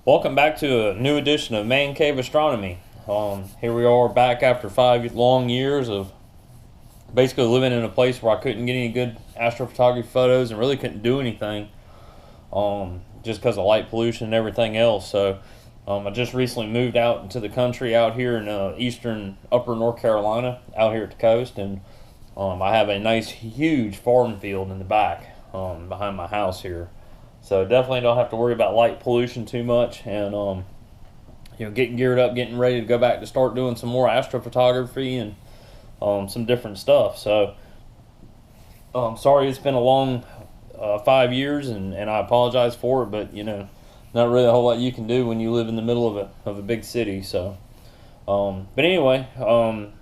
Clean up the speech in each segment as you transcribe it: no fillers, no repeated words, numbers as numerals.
Welcome back to a new edition of ManCave Astronomy. Here we are back after 5 long years of basically living in a place where I couldn't get any good astrophotography photos and really couldn't do anything just because of light pollution and everything else. So I just recently moved out into the country out here in eastern upper North Carolina, out here at the coast, and I have a nice huge farm field in the back behind my house here. So definitely don't have to worry about light pollution too much, and getting geared up, getting ready to go back to start doing some more astrophotography and some different stuff. So sorry it's been a long 5 years, and I apologize for it, but not really a whole lot you can do when you live in the middle of a big city. So but anyway, and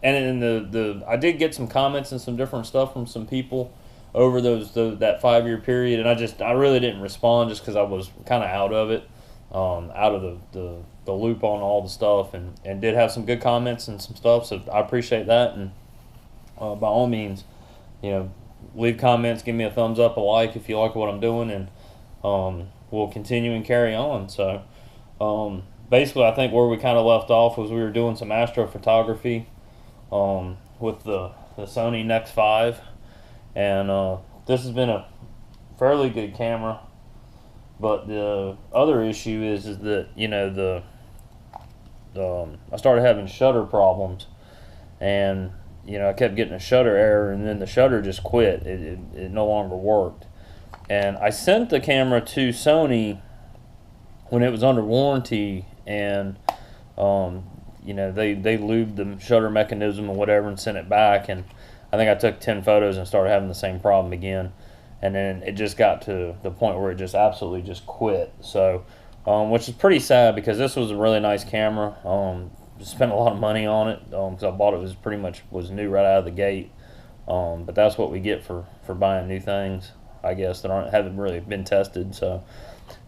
in I did get some comments and some different stuff from some people over that 5 year period, and I really didn't respond just because I was kind of out of it, out of the loop on all the stuff, and did have some good comments and some stuff, so I appreciate that. And by all means, leave comments, give me a thumbs up, a like if you like what I'm doing, and we'll continue and carry on. So basically I think where we kind of left off was we were doing some astrophotography with the Sony Nex 5. And this has been a fairly good camera, but the other issue is that I started having shutter problems, and I kept getting a shutter error, and then the shutter just quit. It no longer worked, and I sent the camera to Sony when it was under warranty, and they lubed the shutter mechanism or whatever and sent it back, and I think I took 10 photos and started having the same problem again, and then it just got to the point where it just absolutely just quit. So which is pretty sad, because this was a really nice camera. Spent a lot of money on it because I bought it, was new right out of the gate, but that's what we get for buying new things, I guess, that haven't really been tested. So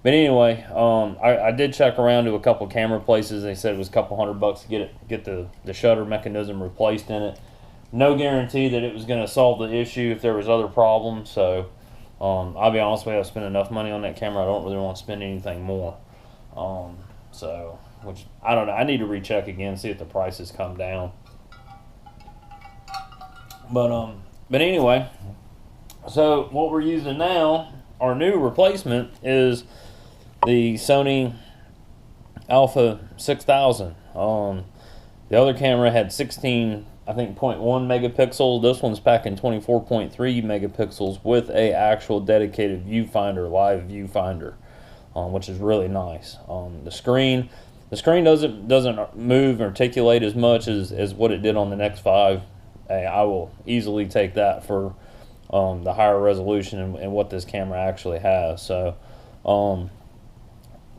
but anyway, I did check around to a couple camera places. They said it was a couple $100 to get the shutter mechanism replaced in it. No guarantee that it was going to solve the issue if there was other problems. So I'll be honest with you, I spent enough money on that camera. I don't really want to spend anything more. Which I don't know. I need to recheck again, see if the prices come down. But anyway, so what we're using now, our new replacement, is the Sony Alpha 6000. The other camera had 16, I think, 0.1 megapixels. This one's packing 24.3 megapixels with a actual dedicated viewfinder, live viewfinder, which is really nice. The screen doesn't move or articulate as much as what it did on the Nex 5. I will easily take that for the higher resolution and what this camera actually has. So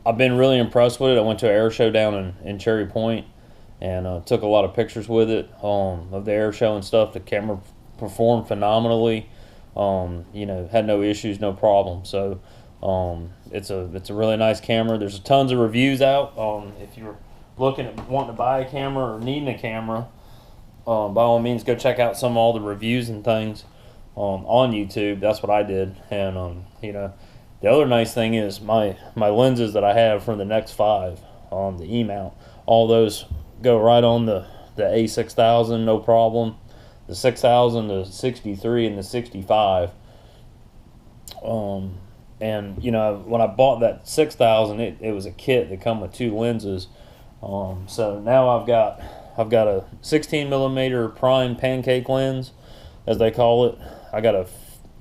I've been really impressed with it. I went to an air show down in Cherry Point, and took a lot of pictures with it of the air show and stuff. The camera performed phenomenally. Had no issues, no problems. So it's a really nice camera. There's tons of reviews out. If you're looking at wanting to buy a camera or needing a camera, by all means go check out all the reviews and things on YouTube. That's what I did. And the other nice thing is my lenses that I have from the Nex 5 on the E-mount, all those go right on the A6000, no problem. The 6000, the 63, and the 65. And when I bought that 6000, it was a kit that come with 2 lenses. So now I've got a 16 millimeter prime pancake lens, as they call it. I got a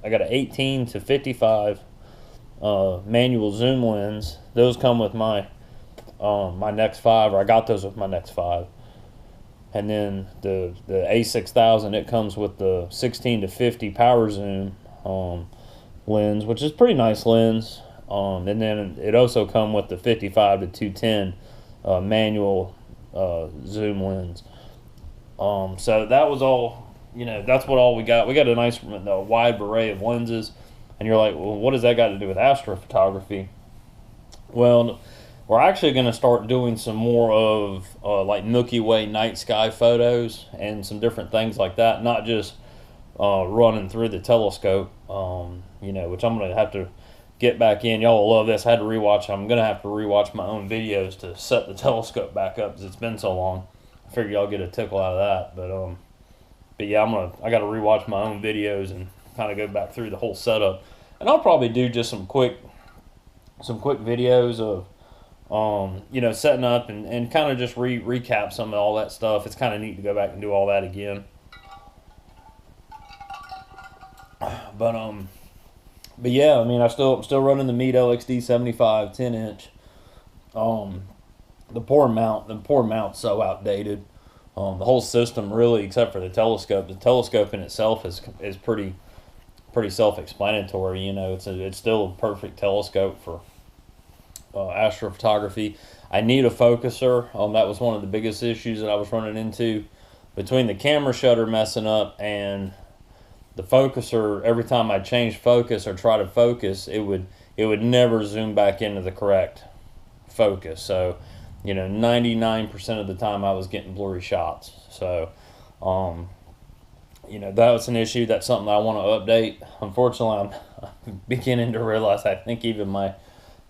18 to 55 manual zoom lens. Those come with my Nex 5, or I got those with my Nex 5. And then the A6000, it comes with the 16 to 50 power zoom lens, which is a pretty nice lens. And then it also come with the 55 to 210 manual zoom lens. So that was all, that's what all we got. We got a nice wide array of lenses. And you're like, well, what does that got to do with astrophotography? Well, we're actually going to start doing some more of like Milky Way night sky photos and some different things like that, not just running through the telescope, which I'm going to have to get back in. Y'all will love this. I had to rewatch. I'm gonna have to rewatch my own videos to set the telescope back up because it's been so long. I figure y'all get a tickle out of that. But yeah, I got to rewatch my own videos and kind of go back through the whole setup. And I'll probably do just some quick videos of setting up and kind of just recap some of all that stuff. It's kind of neat to go back and do all that again. But yeah, I mean, I'm still running the Meade LXD75 10-inch. The poor mount's so outdated. The whole system, really, except for the telescope in itself is pretty self-explanatory. It's still a perfect telescope for astrophotography. I need a focuser. That was one of the biggest issues that I was running into between the camera shutter messing up and the focuser. Every time I change focus or try to focus, it would never zoom back into the correct focus. So 99% of the time I was getting blurry shots. So that was an issue. That's something I want to update. Unfortunately, I'm beginning to realize I think even my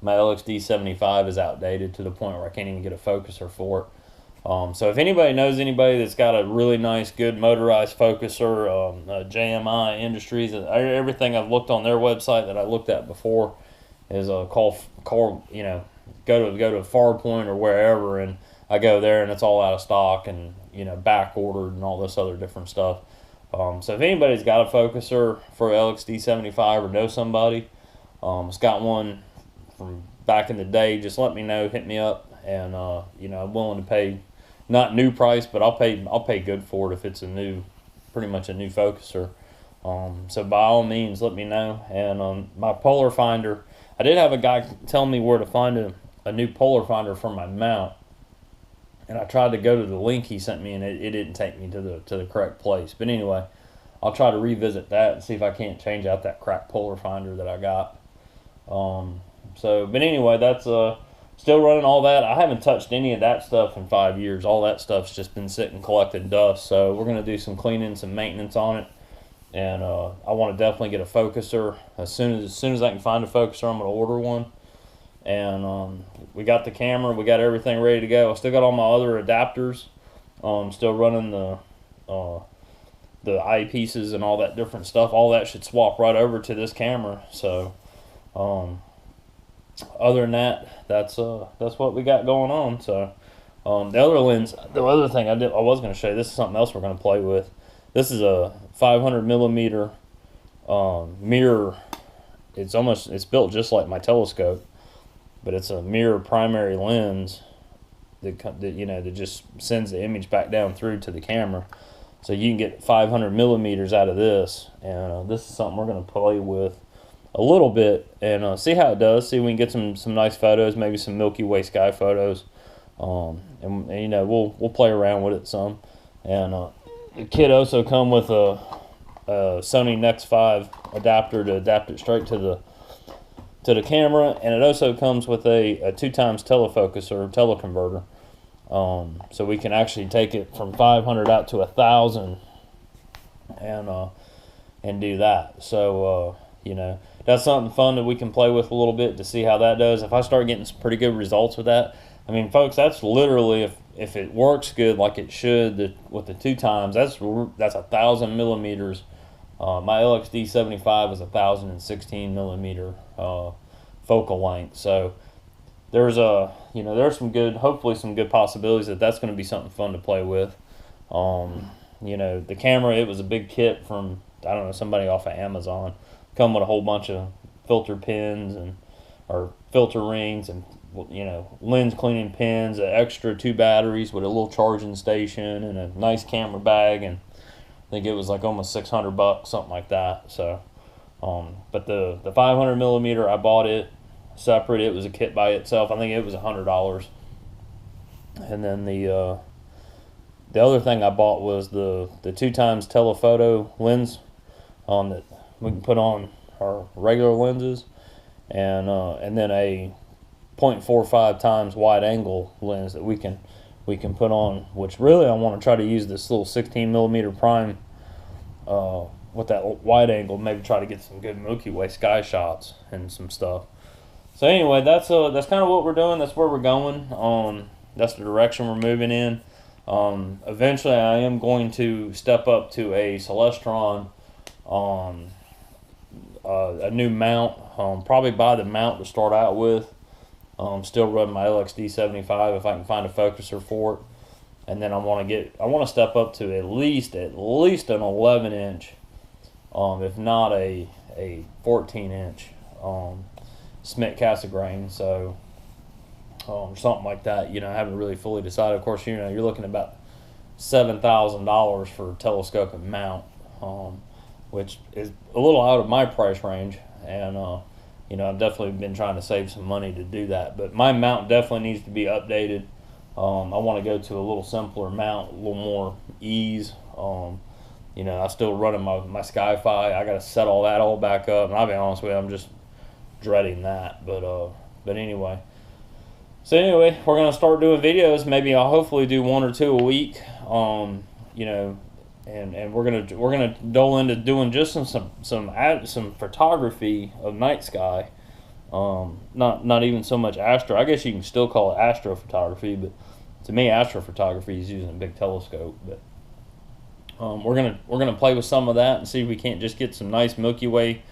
LXD75 is outdated to the point where I can't even get a focuser for it. So if anybody knows anybody that's got a really nice, good motorized focuser, JMI Industries, everything I've looked on their website that I looked at before is go to Farpoint or wherever, and I go there and it's all out of stock and back ordered and all this other different stuff. So if anybody's got a focuser for LXD75 or know somebody that's got one from back in the day, just let me know, hit me up, and I'm willing to pay, not new price, but I'll pay good for it if it's pretty much a new focuser. So by all means, let me know. And my polar finder, I did have a guy tell me where to find a new polar finder for my mount, and I tried to go to the link he sent me, and it didn't take me to the correct place. But anyway, I'll try to revisit that and see if I can't change out that crap polar finder that I got. But anyway, that's still running all that. I haven't touched any of that stuff in 5 years. All that stuff's just been sitting collecting dust. So we're gonna do some cleaning, some maintenance on it, and I want to definitely get a focuser as soon as I can find a focuser. I'm gonna order one. And we got the camera, we got everything ready to go. I still got all my other adapters. Still running the eyepieces and all that different stuff. All that should swap right over to this camera. So other than that, that's what we got going on. So the other thing I was going to show you, this is something else we're going to play with. This is a 500 millimeter mirror. It's built just like my telescope, but it's a mirror primary lens that just sends the image back down through to the camera. So you can get 500 millimeters out of this, and this is something we're going to play with a little bit and see how it does. See if we can get some nice photos, maybe some Milky Way sky photos, and we'll play around with it some. And the kit also come with a Sony Nex 5 adapter to adapt it straight to the camera, and it also comes with a 2x telefocus or teleconverter, so we can actually take it from 500 out to 1,000 and do that. So that's something fun that we can play with a little bit to see how that does. If I start getting some pretty good results with that, I mean, folks, that's literally, if it works good like it should with the 2x, that's 1,000 millimeters. My LXD75 is 1,016 millimeter focal length. So there's hopefully some good possibilities that's going to be something fun to play with. The camera, it was a big kit from, I don't know, somebody off of Amazon. Come with a whole bunch of filter pins or filter rings and lens cleaning pins, an extra 2 batteries with a little charging station and a nice camera bag, and I think it was like almost $600, something like that. So but the 500 millimeter, I bought it separate. It was a kit by itself. I think it was $100. And then the other thing I bought was the 2x telephoto lens that we can put on our regular lenses, and then a 0.45 times wide angle lens that we can put on, which really I want to try to use this little 16 millimeter prime with that wide angle, maybe try to get some good Milky Way sky shots and some stuff. So anyway, that's kind of what we're doing. That's where we're going. That's the direction we're moving in. Eventually, I am going to step up to a Celestron, a new mount. Probably buy the mount to start out with. Still run my LXD75 if I can find a focuser for it, and then I want to step up to at least an 11-inch, if not a 14-inch Smith Cassegrain. So something like that. You know, I haven't really fully decided. Of course, you know, you're looking at about $7,000 for a telescopic mount, which is a little out of my price range, and you know, I've definitely been trying to save some money to do that. But my mount definitely needs to be updated. I want to go to a little simpler mount, a little more ease. You know, I'm still running my Sky-Fi. I got to set all that all back up, and I'll be honest with you, I'm just dreading that. But anyway. So anyway, we're gonna start doing videos. Maybe I'll hopefully do 1 or 2 a week. You know, and we're gonna dole into doing just some photography of night sky. Not even so much astro. I guess you can still call it astrophotography, but to me, astrophotography is using a big telescope. But we're gonna play with some of that and see if we can't just get some nice Milky Way,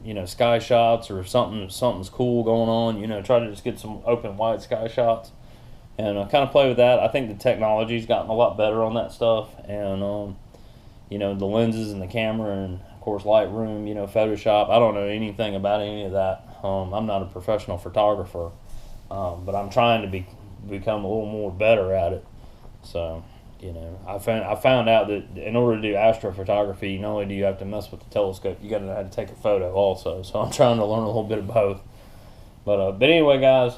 you know, sky shots, or something's cool going on. You know, try to just get some open wide sky shots, and kind of play with that. I think the technology's gotten a lot better on that stuff, and you know, the lenses and the camera, and of course Lightroom, you know, Photoshop. I don't know anything about any of that. I'm not a professional photographer, but I'm trying to become a little more better at it. So, you know, I found out that in order to do astrophotography, not only do you have to mess with the telescope, you got to know how to take a photo also. So I'm trying to learn a little bit of both. But anyway, guys,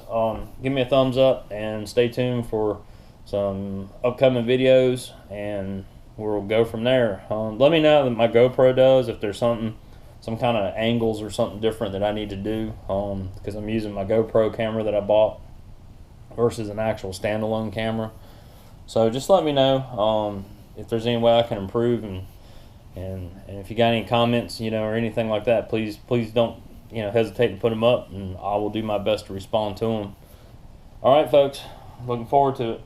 give me a thumbs up and stay tuned for some upcoming videos, and we'll go from there. Let me know that my GoPro does, if there's some kind of angles or something different that I need to do, because I'm using my GoPro camera that I bought versus an actual standalone camera. So just let me know if there's any way I can improve, and if you got any comments, you know, or anything like that, please don't, you know, hesitate to put them up, and I will do my best to respond to them. All right, folks, looking forward to it.